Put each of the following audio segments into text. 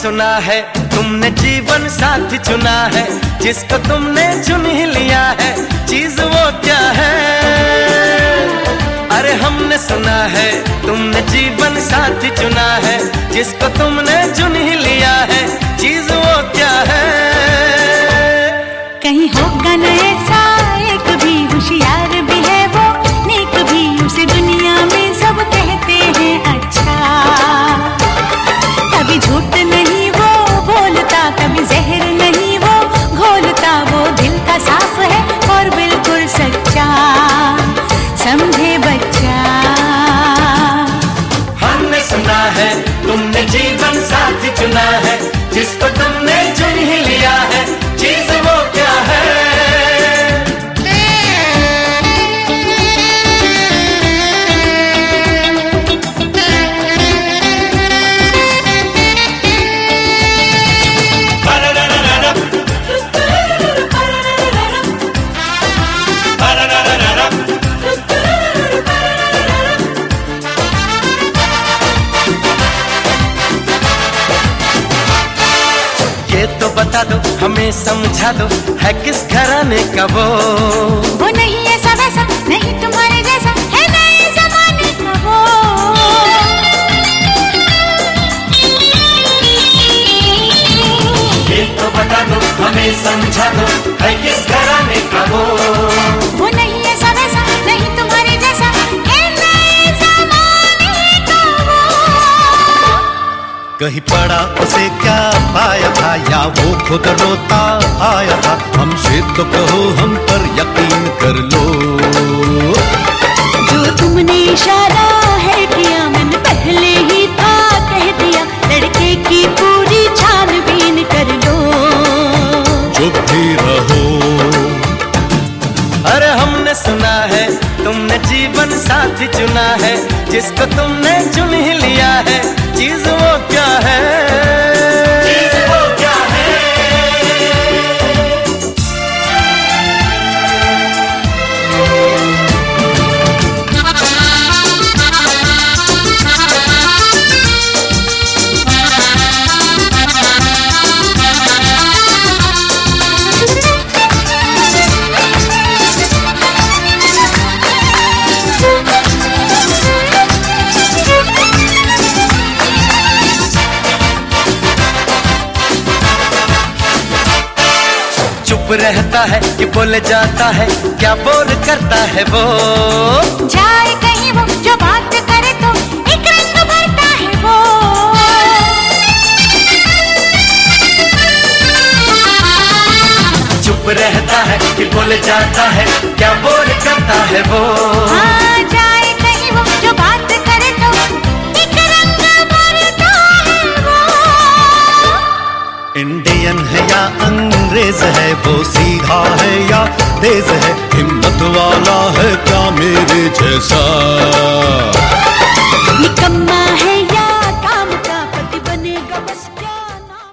सुना है तुमने जीवन साथी चुना है, जिसको तुमने चुन ही लिया है, चीज वो क्या है? अरे हमने सुना है तुमने जीवन साथी चुना है, जिसको तुमने चुन ही लिया है, चीज वो क्या है? कहीं होगा न ऐसा एक भी, होशियार भी है वो, नेक भी, उसे दुनिया में सब कहते हैं अच्छा। कभी झूठ नहीं वो बोलता, कभी जहर नहीं वो घोलता, वो दिल का साफ है और बिल्कुल सच्चा, समझे बच्चा। हमने सुना है तुमने जीवन साथी चुना है, जिसको तुमने चुन ही लिया है, चीज वो क्या है? तो बता दो, हमें समझा दो, है किस घराने का वो? वो नहीं ऐसा वैसा, नहीं तुम्हारे जैसा, है नए जमाने का वो। ये तो बता दो, हमें समझा दो, है किस घराने का वो? वो नहीं ऐसा वैसा, नहीं तुम्हारे जैसा, है नए जमाने का वो। कहीं पड़ा उसे क्या पाया था, या वो खुद रोता आया था? हमसे तो कहो, हम पर यकीन कर लो। जो तुमने इशारा है किया, मैंने पहले ही था कह दिया, लड़के की पूरी छानबीन कर लो। चुप भी रहो। अरे हमने सुना है तुमने जीवन साथी चुना है, जिसको तुमने चुन ही लिया है, चीज वो क्या है? चीज वो क्या है? चुप रहता है कि बोले जाता है, क्या बोल करता है वो? जाए कहीं वो, जो बात करे तो एक रंग भरता है वो। चुप रहता है कि बोले जाता है, क्या बोल करता है वो? हाँ, जाए कहीं वो, जो बात करे तो एक रंग भरता है वो। इंडियन है या अंग्रेज है, वो सीधा है या तेज है, हिम्मत वाला है क्या मेरे जैसा? निकम्मा है या काम का पति बनेगा, बस क्या नाम।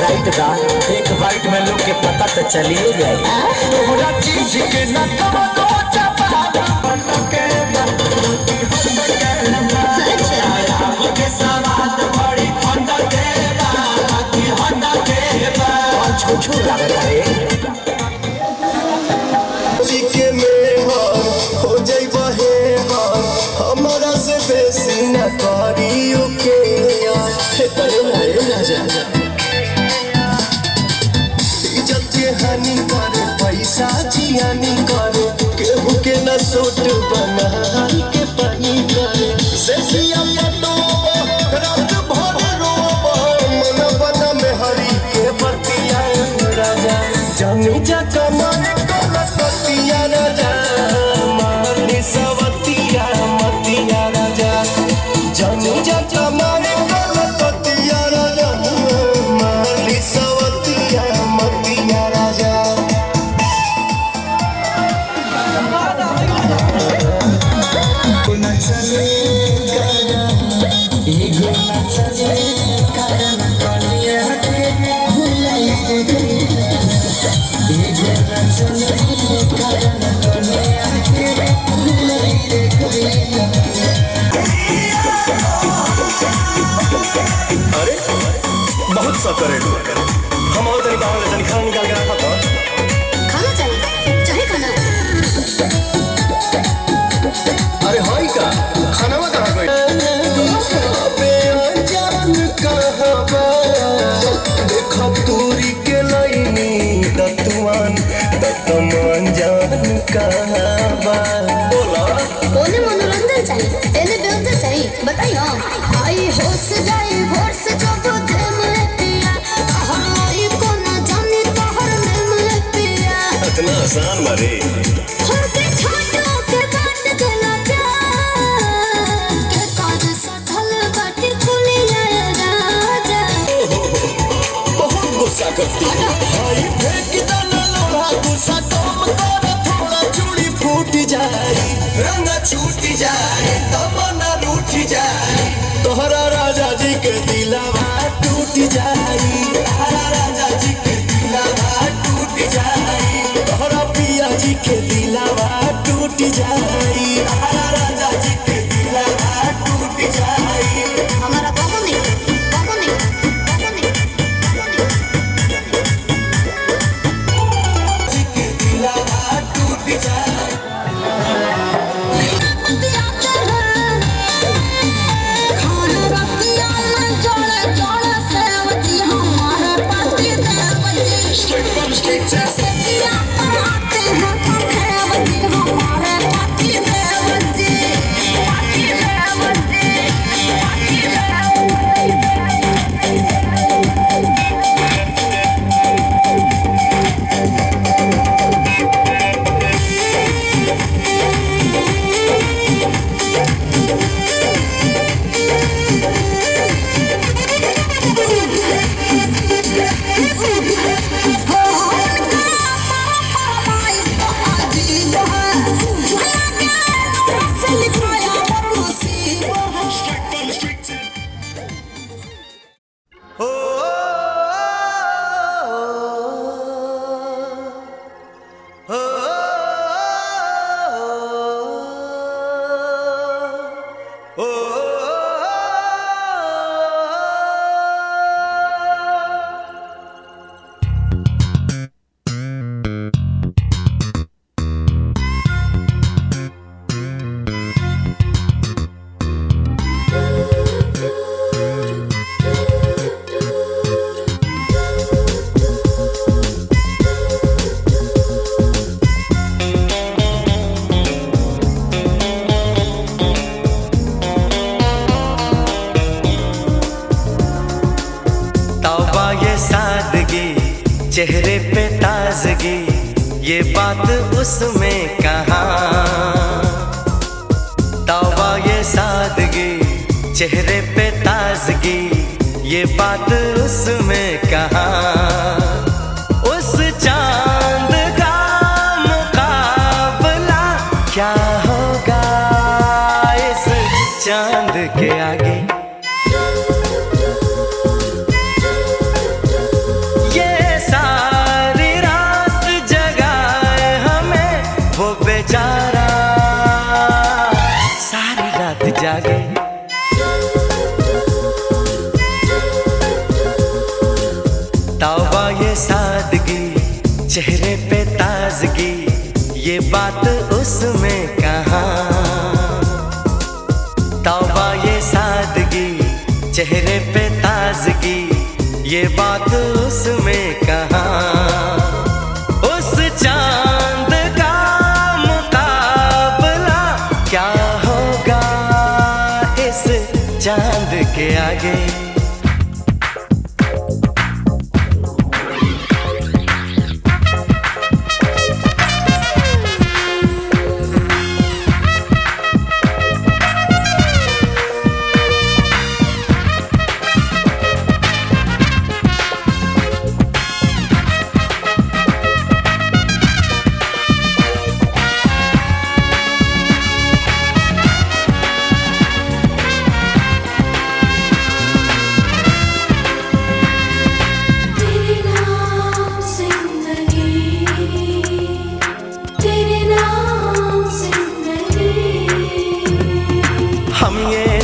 राइट दा एक बाइट में लोग के पता तो चलिए जाए तोहरा चीज के न कहो चपा के के सवाद बड़ी फंडा के बाकी हंडा के बा छुछु लग रहे के में हो जाई बहे हमारा से बेसी न करियो के करे ना जा इज्जत के हानि करे पैसा जियानी करे केहू के न सोट बना के पानी करे से सिया पटो रात भर रोबो मन बना में हरी के बतिया राजा जानी जा कमाए कलकतिया राजा मारनी सवतिया मतिया राजा जानी जा कमाए कलकतिया राजा मारनी सवतिया मतिया राजा अरे बहुत सा करे हम और तनी बाहर तनी खाना निकाल के रखा था खाना चाहिए चाहे खाना अरे हाई का खाना में कहाँ गई जान कहबा देखो दूरी के लाइनी दतुआन दतमान जान कहबा बोला बोले मनोरंजन चाहिए तेने व्यवस्था चाहिए बताइयो आई होश जाए होश जो बुझे मुझे पिया हमारी को न जाने तो हर में मुझे पिया इतना आसान मारे हर के छोटों के बात देना प्यार के काज सठल बाटी खुली जाए राजा बहुत गुस्सा करती है हाय फेंक दाना लोहा गुस्सा कम कर थोड़ा चूड़ी फूट जाए रंग छूट जाए तमन्ना रूठ जाए तोहरा राजा जी के दिलवा टूट जाए तोहरा राजा जी के दिलवा टूट जाए तोहरा पिया जी के दिलवा टूट जाए तोहरा राजा जी के दिलवा टूट जाए हमारा बाबू नहीं के दिलवा टूट जाए चेहरे पे ताजगी ये बात उसमें कहाँ, तौबा ये सादगी चेहरे पे ताजगी ये बात उसमें कहाँ। उस चांद का मुकाबला क्या होगा इस चांद के आगे। सादगी, चेहरे पे ताजगी, ये बात उसमें कहाँ। तौबा ये सादगी, चेहरे पे ताजगी, ये बात उसमें कहाँ। उस चांद का मुकाबला क्या होगा इस चांद के आगे।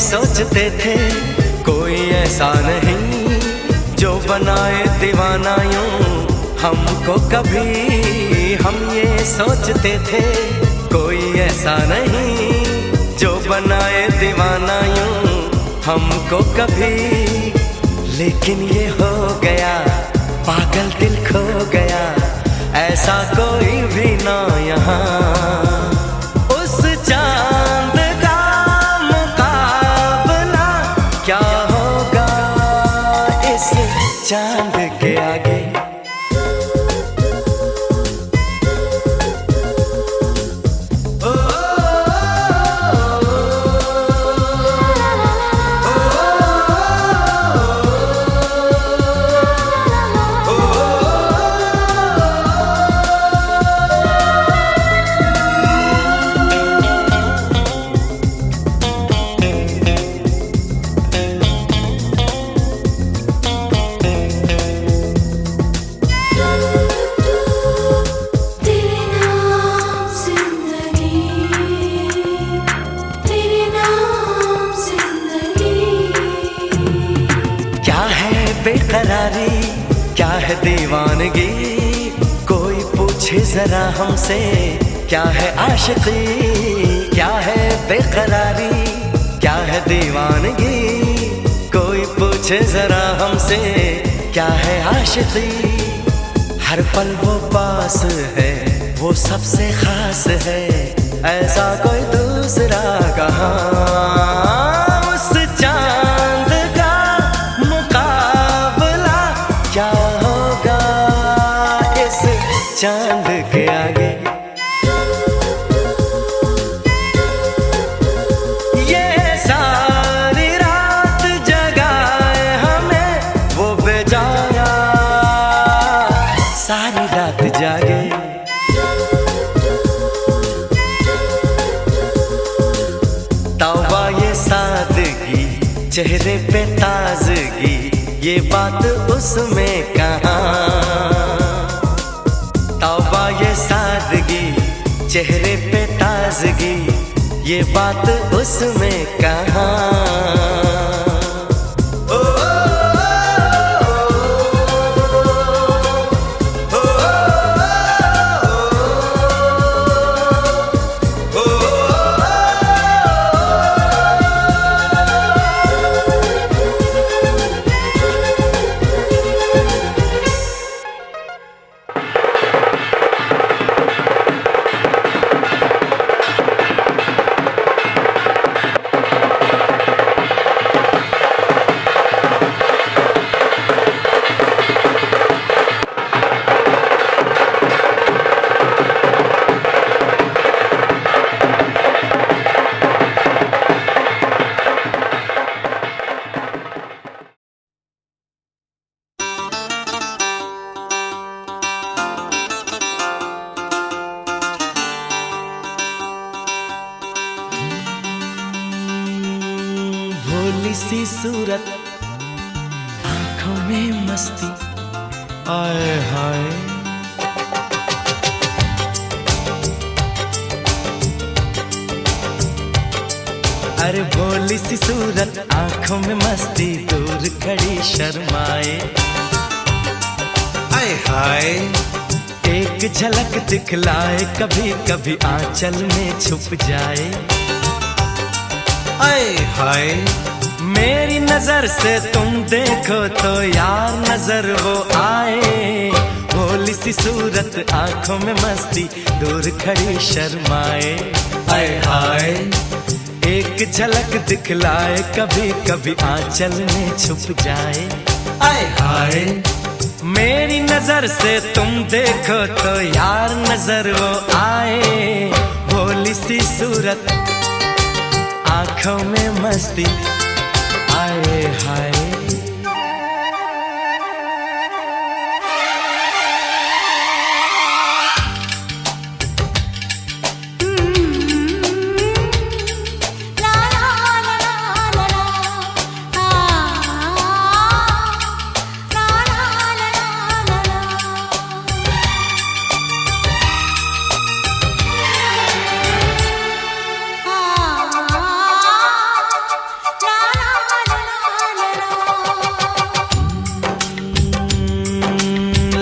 सोचते थे कोई ऐसा नहीं जो बनाए दीवाना यूं हमको कभी। हम ये सोचते थे कोई ऐसा नहीं जो बनाए दीवाना यूं हमको कभी। लेकिन ये हो गया, पागल दिल खो गया, ऐसा कोई भी ना यहाँ। उस चांद क्या होगा इस चांद के आगे। बेकरारी क्या है दीवानगी, कोई पूछे जरा हमसे क्या है आशिकी। क्या है बेकरारी, क्या है दीवानगी, कोई पूछे जरा हमसे क्या है आशिकी। हर पल वो पास है, वो सबसे खास है, ऐसा कोई दूसरा कहाँ। उस चांद का मुकाबला क्या होगा इस चांद के आगे। ये सारी रात जगाए हमें वो बेजाया, सारी रात जागे। तौबा ये सादगी, चेहरे पे ताजगी, ये बात उसमें कहाँ। तौबा ये सादगी, चेहरे पे ताजगी, ये बात उसमें कहाँ। भोली सी सूरत, आंखों में मस्ती, आए हाय। अरे भोली सी सूरत, आंखों में मस्ती, दूर खड़ी शर्माए, आए हाय एक झलक दिखलाए, कभी कभी आंचल में छुप जाए। आए हाय मेरी नजर से तुम देखो तो यार नजर वो आए। भोली सी सूरत आंखों में मस्ती, दूर खड़ी शर्माए। आए हाय एक झलक दिखलाए, कभी कभी आंचल में छुप जाए। आए हाय मेरी नजर से तुम देखो तो यार नजर वो आए। भोली सी सूरत आंखों में मस्ती, आए हाय।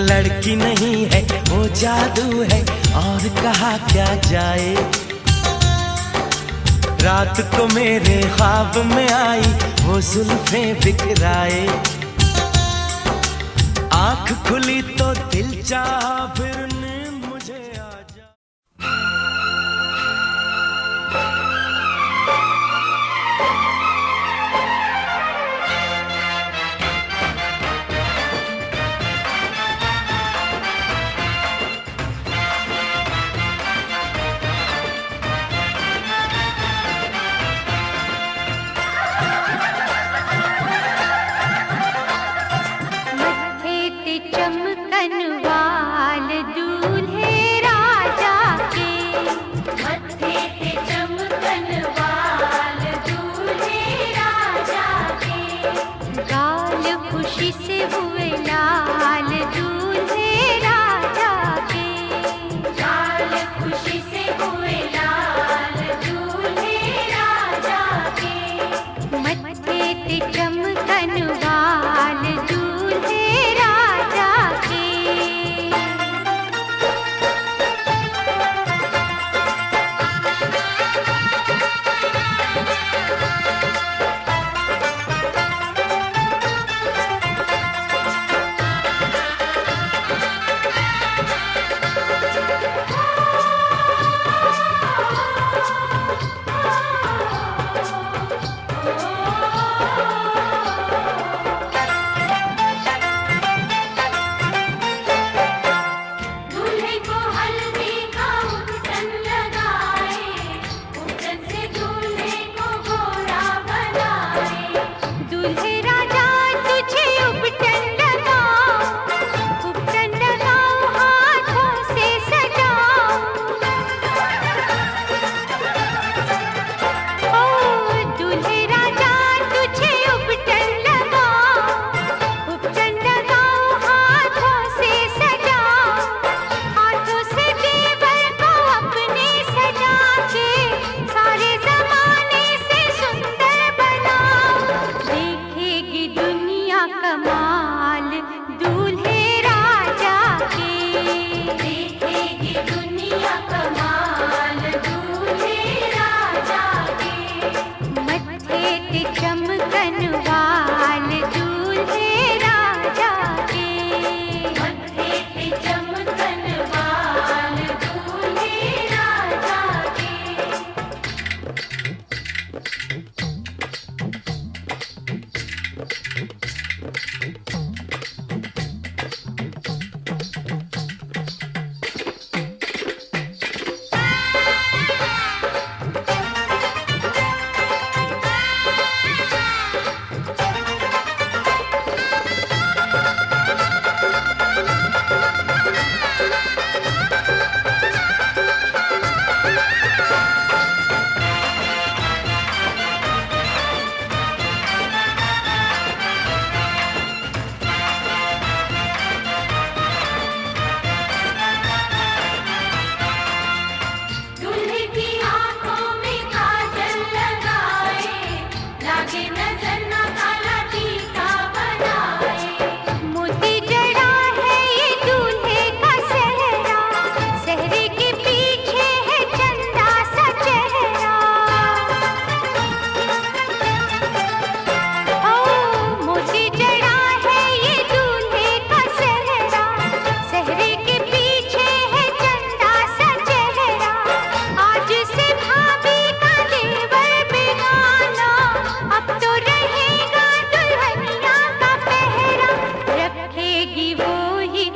लड़की नहीं है वो जादू है, और कहा क्या जाए। रात को मेरे ख्वाब में आई वो जुल्फें बिखराए। आंख खुली तो दिल चाहा, फिर नींद मुझे आ जा। चमकन वाल दूल्हे राजा के, मत्थे पे चमकन वाल दूल्हे राजा के। गाल खुशी से हुए लाल दूल्हे राजा के, गाल खुशी से हुए लाल दूल्हे राजा के। मत्थे पे चमकन वाल दूल्हे राजा के।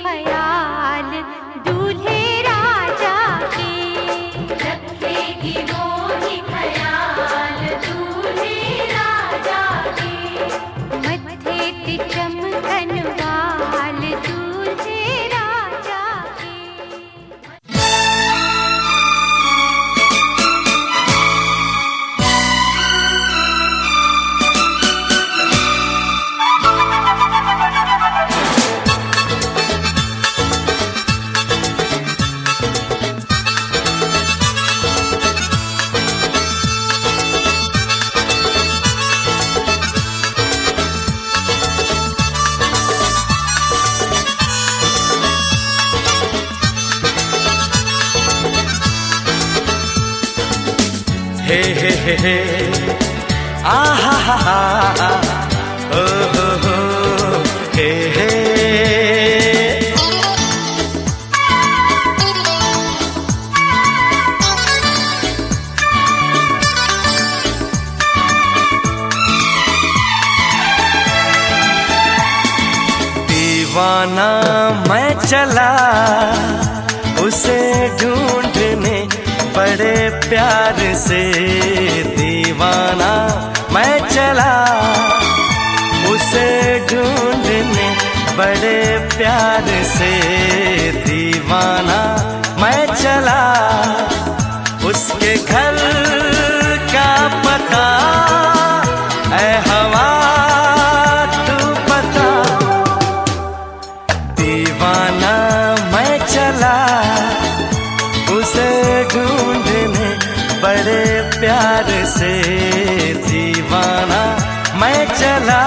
ख्याल दूल्हे राजा के, रखेगी वो ही ख्याल दूल्हे राजा के, मत्थे ते चमकन वाल दूल्हे राजा के। हे हे हे हे आहा हा हा ओ हो हे हे। दीवाना मैं चला उसे ढूंढने बड़े प्यार से, दीवाना मैं चला उसे ढूंढने बड़े प्यार से, दीवाना मैं चला उसके घर का पता ऐ हवा तू पता। दीवाना मैं चला उसे ढूंढने बड़े प्यार से, दीवाना मैं चला।